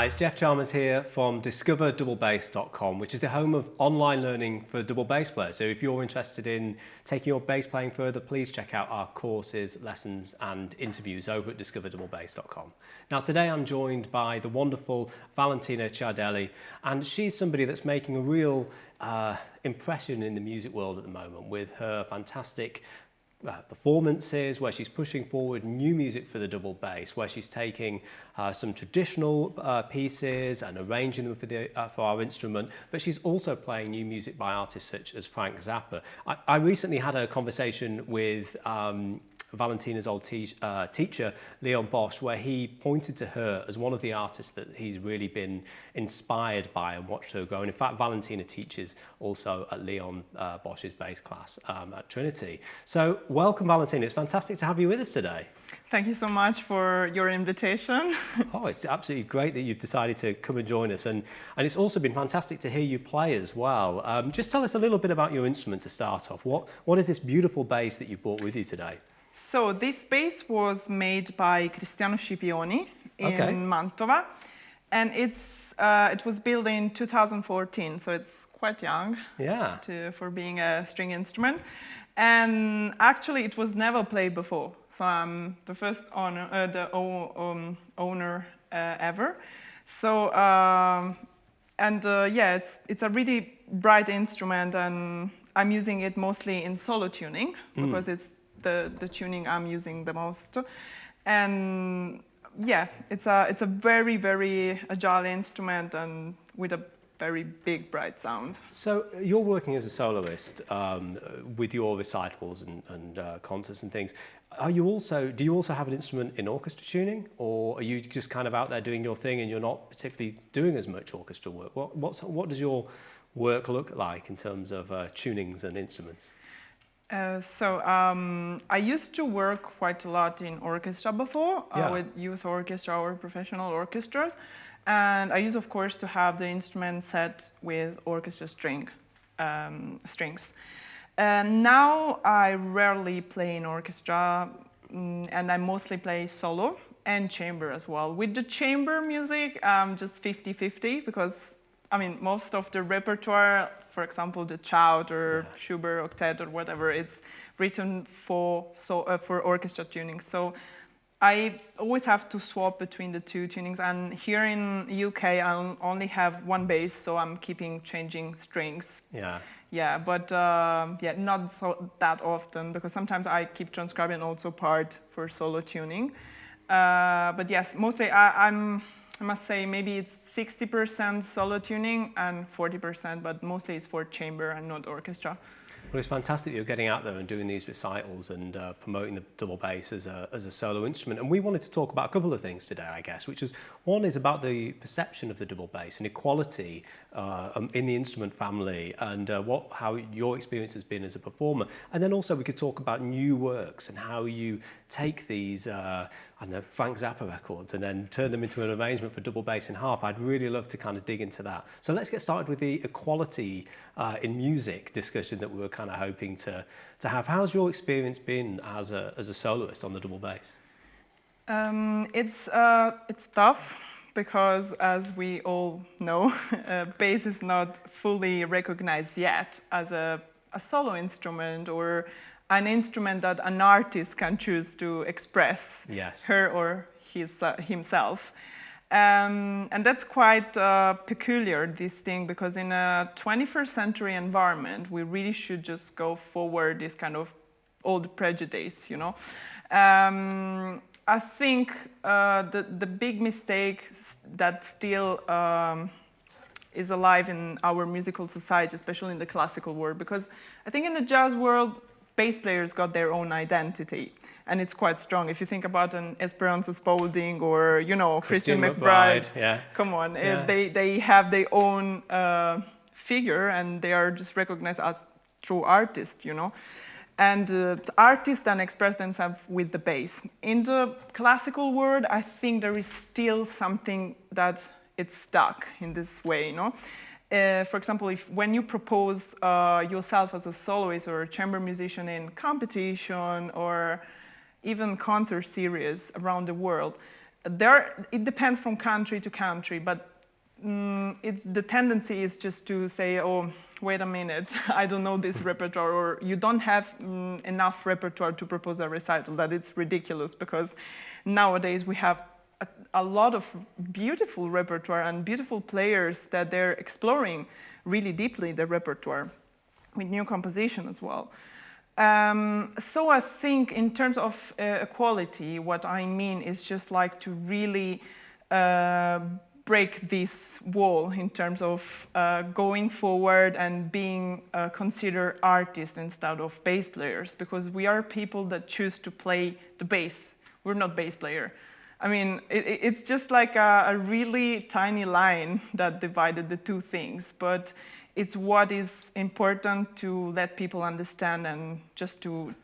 Hi, it's Jeff Chalmers here from discoverdouble-bass.com, which is the home of online learning for double bass players. So if you're interested in taking your bass playing further, please check out our courses, lessons and interviews over at discoverdouble-bass.com. Now today I'm joined by the wonderful Valentina Ciardelli, and she's somebody that's making a real impression in the music world at the moment with her fantastic performances, where she's pushing forward new music for the double bass, where she's taking some traditional pieces and arranging them for our instrument, but she's also playing new music by artists such as Frank Zappa. I recently had a conversation with Valentina's old teacher, Leon Bosch, where he pointed to her as one of the artists that he's really been inspired by and watched her grow. And in fact, Valentina teaches also at Leon Bosch's bass class at Trinity. So welcome, Valentina. It's fantastic to have you with us today. Thank you so much for your invitation. Oh, it's absolutely great that you've decided to come and join us. And it's also been fantastic to hear you play as well. Just tell us a little bit about your instrument to start off. What is this beautiful bass that you brought with you today? So this bass was made by Cristiano Scipioni in Mantova, and it was built in 2014, so it's quite young for being a string instrument. And actually, it was never played before, so I'm the first owner ever. So it's a really bright instrument, and I'm using it mostly in solo tuning because it's the tuning I'm using the most. And yeah, it's a very, very agile instrument and with a very big, bright sound. So you're working as a soloist with your recitals and concerts and things. Do you also have an instrument in orchestra tuning, or are you just kind of out there doing your thing and you're not particularly doing as much orchestral work? What does your work look like in terms of tunings and instruments? I used to work quite a lot in orchestra before, with youth orchestra or professional orchestras. And I used, of course, to have the instrument set with orchestra strings. Now I rarely play in orchestra, and I mostly play solo and chamber as well. With the chamber music, just 50-50, because I mean, most of the repertoire, for example, the Chout or Schubert octet or whatever, it's written for orchestra tuning. So I always have to swap between the two tunings. And here in UK, I only have one bass, so I'm changing strings. But not that often, because sometimes I keep transcribing also part for solo tuning. But yes, mostly I must say maybe it's 60% solo tuning and 40%, but mostly it's for chamber and not orchestra. Well, it's fantastic that you're getting out there and doing these recitals and promoting the double bass as a solo instrument. And we wanted to talk about a couple of things today, I guess, which is one is about the perception of the double bass and equality in the instrument family, and how your experience has been as a performer. And then also we could talk about new works and how you take these Frank Zappa records and then turn them into an arrangement for double bass and harp. I'd really love to kind of dig into that. So let's get started with the equality in music discussion that we were kind of hoping to have. How's your experience been as a soloist on the double bass? It's tough because, as we all know, bass is not fully recognized yet as a solo instrument or an instrument that an artist can choose to express her or himself. And that's quite peculiar, this thing, because in a 21st century environment, we really should just go forward this kind of old prejudice, you know. I think the big mistake that still is alive in our musical society, especially in the classical world, because I think in the jazz world, bass players got their own identity, and it's quite strong. If you think about an Esperanza Spalding or, you know, Christian McBride, come on, they have their own figure, and they are just recognized as true artists, you know. And artists then express themselves with the bass. In the classical world, I think there is still something that it's stuck in this way, you know. For example, when you propose yourself as a soloist or a chamber musician in competition or even concert series around the world, it depends from country to country, but the tendency is just to say, oh, wait a minute, I don't know this repertoire, or you don't have enough repertoire to propose a recital. That it's ridiculous, because nowadays we have a lot of beautiful repertoire and beautiful players that they're exploring really deeply the repertoire with new composition as well. So I think in terms of equality, what I mean is just like to really break this wall in terms of going forward and being considered artists instead of bass players, because we are people that choose to play the bass. We're not bass player. I mean, it's just like a really tiny line that divided the two things, but it's what is important to let people understand, and just to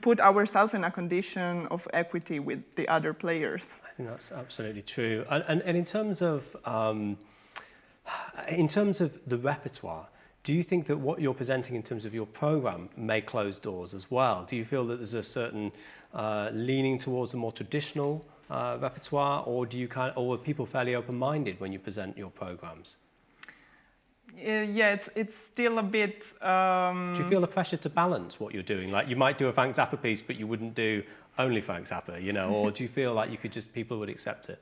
put ourselves in a condition of equity with the other players. I think that's absolutely true. And in terms of the repertoire, do you think that what you're presenting in terms of your program may close doors as well? Do you feel that there's a certain leaning towards a more traditional repertoire, or or are people fairly open-minded when you present your programs? Yeah, it's still a bit... Do you feel the pressure to balance what you're doing? Like, you might do a Frank Zappa piece, but you wouldn't do only Frank Zappa, you know? Or do you feel like people would accept it?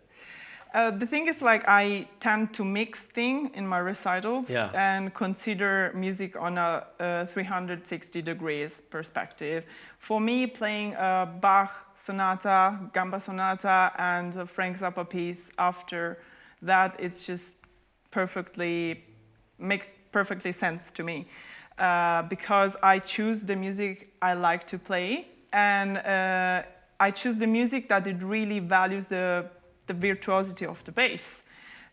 The thing is, like, I tend to mix things in my recitals, yeah, and consider music on a 360 degrees perspective. For me, playing a Bach sonata, gamba sonata, and a Frank Zappa piece after that, it's just makes perfectly sense to me, because I choose the music I like to play, and I choose the music that it really values the virtuosity of the bass.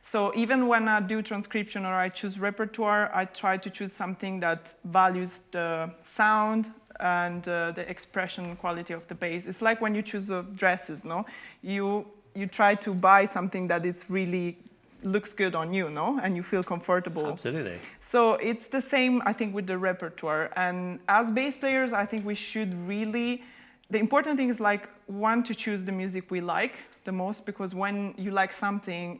So even when I do transcription or I choose repertoire, I try to choose something that values the sound and the expression quality of the bass. It's like when you choose dresses, no? You try to buy something that is really looks good on you, no? And you feel comfortable. Absolutely. So it's the same, I think, with the repertoire. And as bass players, I think we should really... The important thing is, like, one, to choose the music we like the most, because when you like something,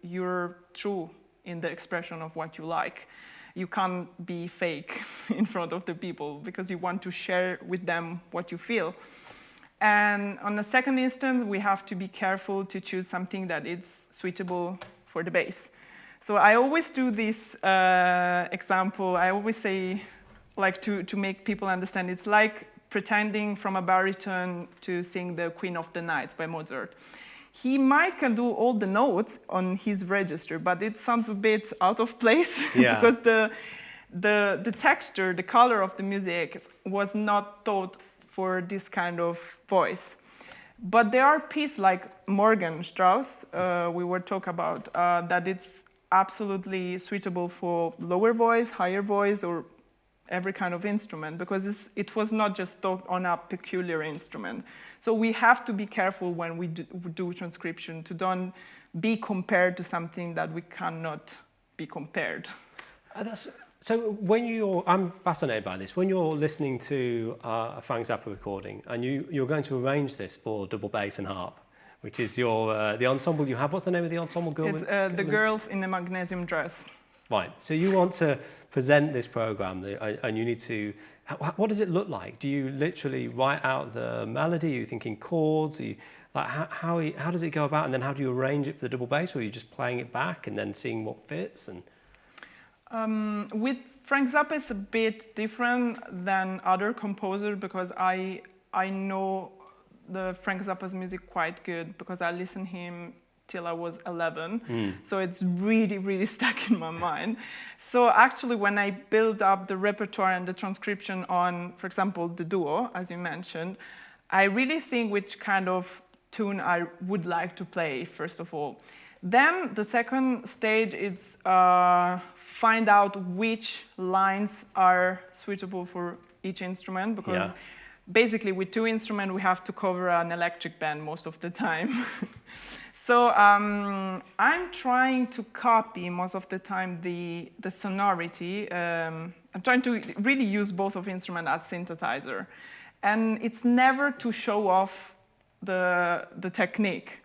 you're true in the expression of what you like. You can't be fake in front of the people, because you want to share with them what you feel. And on the second instance, we have to be careful to choose something that is suitable for the bass. So I always do this example. I always say, like, to make people understand, it's like pretending from a baritone to sing the Queen of the Night by Mozart. He can do all the notes on his register, but it sounds a bit out of place, yeah, because the texture, the color of the music was not thought for this kind of voice. But there are pieces like Morgan Strauss, we were talking about, that it's absolutely suitable for lower voice, higher voice, or every kind of instrument, because it was not just thought on a peculiar instrument. So we have to be careful when we do transcription to don't be compared to something that we cannot be compared. So I'm fascinated by this. When you're listening to a Frank Zappa recording, and you're going to arrange this for double bass and harp, which is the ensemble you have. What's the name of the ensemble? It's the Girls in the Magnesium Dress. Right. So you want to present this program, and you need to. What does it look like? Do you literally write out the melody? Are you thinking chords? How does it go about? And then how do you arrange it for the double bass? Or are you just playing it back and then seeing what fits? And with Frank Zappa, it's a bit different than other composers, because I know the Frank Zappa's music quite good, because I listened to him till I was 11. So it's really, really stuck in my mind. So actually, when I build up the repertoire and the transcription on, for example, the duo, as you mentioned, I really think which kind of tune I would like to play, first of all. Then the second stage is find out which lines are suitable for each instrument, because basically with two instruments we have to cover an electric band most of the time. So I'm trying to copy most of the time the sonority. I'm trying to really use both of instruments as synthesizer. And it's never to show off the technique,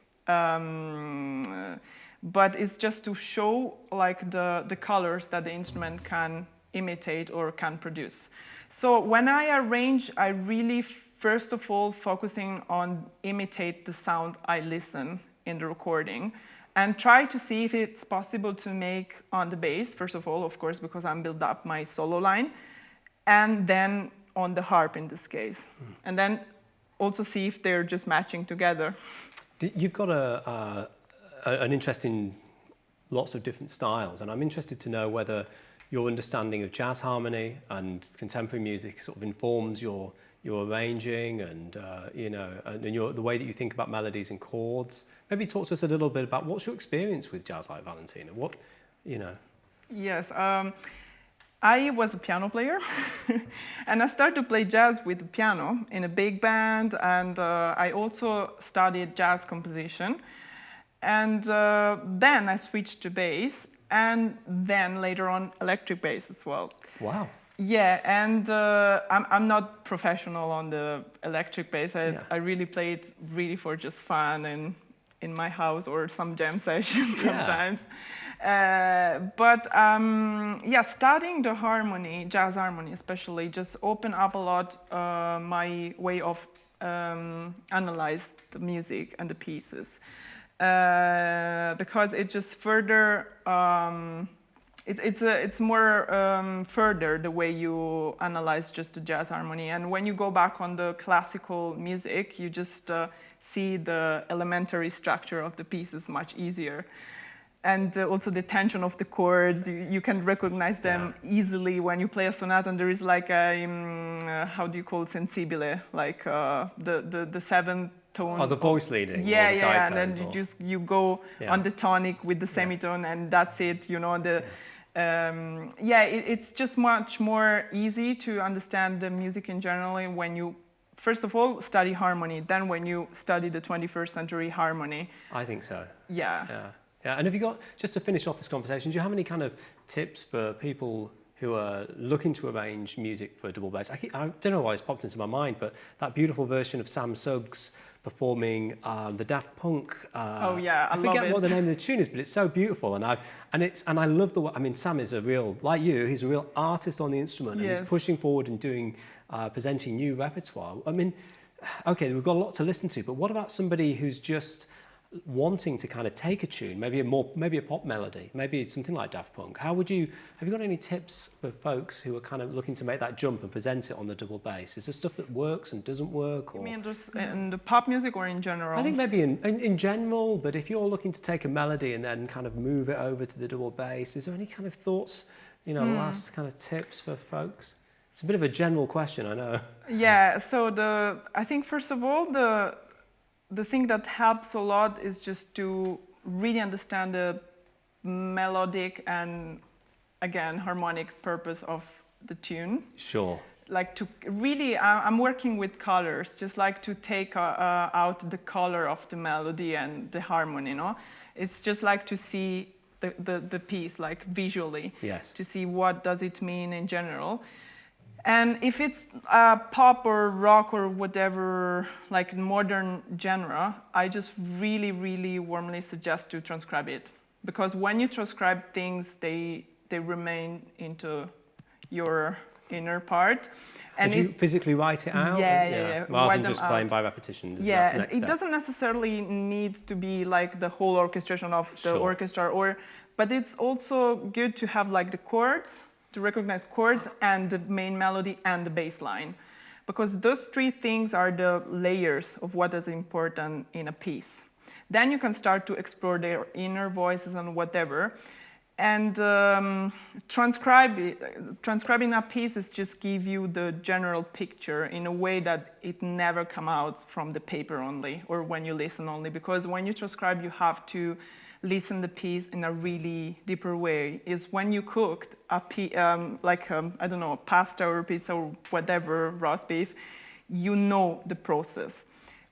but it's just to show like the colors that the instrument can imitate or can produce. So when I arrange, I really first of all focusing on imitate the sound I listen in the recording, and try to see if it's possible to make on the bass, first of all, of course, because I'm build up my solo line, and then on the harp in this case. And then also see if they're just matching together. You've got an interesting, lots of different styles, and I'm interested to know whether your understanding of jazz harmony and contemporary music sort of informs your arranging and the way that you think about melodies and chords. Maybe talk to us a little bit about what's your experience with jazz like Valentina? Yes. I was a piano player, and I started to play jazz with the piano in a big band, and I also studied jazz composition. And then I switched to bass, and then later on electric bass as well. Wow. Yeah, and I'm not professional on the electric bass. I really played really for just fun and in my house or some jam sessions sometimes. Studying the harmony, jazz harmony especially, just opened up a lot my way of analyze the music and the pieces. Because it just further, it's more further the way you analyze just the jazz harmony. And when you go back on the classical music, you just see the elementary structure of the pieces much easier. And also the tension of the chords, you can recognize them easily when you play a sonata, and there is like a, how do you call it, sensibile, like the seventh tone. Oh, the voice leading. Yeah, and then you go on the tonic with the semitone, and that's it, it's just much more easy to understand the music in general when you, first of all, study harmony, then when you study the 21st century harmony. I think so. Yeah. And have you got, just to finish off this conversation, do you have any kind of tips for people who are looking to arrange music for double bass? I don't know why it's popped into my mind, but that beautiful version of Sam Suggs performing the Daft Punk. I forget what the name of the tune is, but it's so beautiful, and I love the way. I mean, Sam is a real, like you, he's a real artist on the instrument, and he's pushing forward and doing, presenting new repertoire. I mean, okay, we've got a lot to listen to, but what about somebody who's just wanting to kind of take a tune, maybe a pop melody, maybe something like Daft Punk? Have you got any tips for folks who are kind of looking to make that jump and present it on the double bass? Is there stuff that works and doesn't work? Or? You mean just in the pop music or in general? I think maybe in general, but if you're looking to take a melody and then kind of move it over to the double bass, is there any kind of thoughts, last kind of tips for folks? It's a bit of a general question, I know. Yeah, so I think first of all, the thing that helps a lot is just to really understand the melodic and, again, harmonic purpose of the tune. Sure. Like to really, I'm working with colors, just like to take out the color of the melody and the harmony, It's just like to see the piece, like visually. Yes. To see what does it mean in general. And if it's pop or rock or whatever, like modern genre, I just really, really warmly suggest to transcribe it. Because when you transcribe things, they remain into your inner part. And you physically write it out? Yeah. Rather than just playing by repetition? It doesn't necessarily need to be like the whole orchestration of the orchestra, but it's also good to have like the chords, to recognize chords and the main melody and the bass line. Because those three things are the layers of what is important in a piece. Then you can start to explore their inner voices and whatever. And transcribing a piece is just give you the general picture in a way that it never come out from the paper only, or when you listen only. Because when you transcribe, you have to listen the piece in a really deeper way. Is when you cooked a pasta or pizza or whatever, roast beef, you know the process.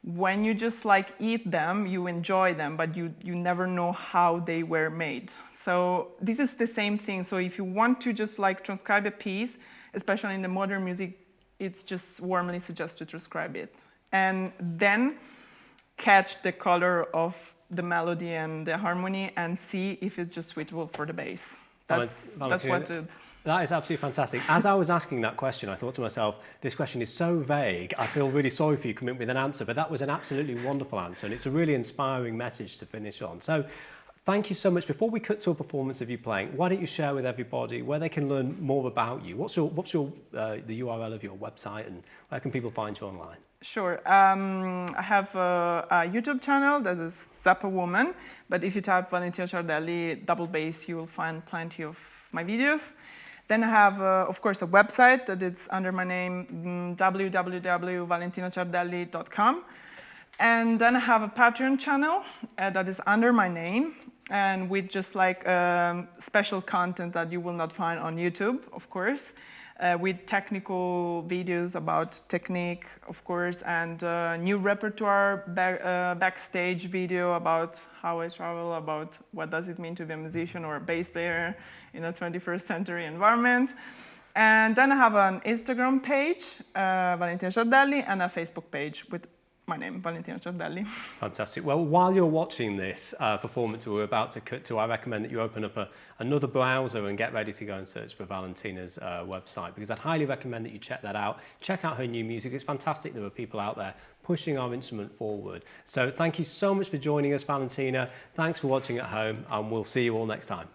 When you just like eat them, you enjoy them, but you never know how they were made. So this is the same thing. So if you want to just like transcribe a piece, especially in the modern music, it's just warmly suggest to transcribe it. And then catch the color of the melody and the harmony and see if it's just suitable for the bass. That's what it. That is absolutely fantastic. As I was asking that question, I thought to myself, this question is so vague. I feel really sorry for you coming up with an answer, but that was an absolutely wonderful answer, and it's a really inspiring message to finish on. So thank you so much. Before we cut to a performance of you playing, why don't you share with everybody where they can learn more about you? What's the URL of your website, and where can people find you online? Sure. I have a YouTube channel that is Zappa Woman, but if you type Valentina Ciardelli double bass, you will find plenty of my videos. Then I have, of course, a website that is under my name, www.valentinaciardelli.com. And then I have a Patreon channel that is under my name, and with just like special content that you will not find on YouTube, of course, with technical videos about technique, of course, and new repertoire backstage video about how I travel, about what does it mean to be a musician or a bass player in a 21st century environment. And then I have an Instagram page, Valentina Ciardelli, and a Facebook page with my name, Valentina Ciardelli. Fantastic. Well, while you're watching this performance we're about to cut to, I recommend that you open up another browser and get ready to go and search for Valentina's website, because I'd highly recommend that you check that out. Check out her new music. It's fantastic. There are people out there pushing our instrument forward. So thank you so much for joining us, Valentina. Thanks for watching at home, and we'll see you all next time.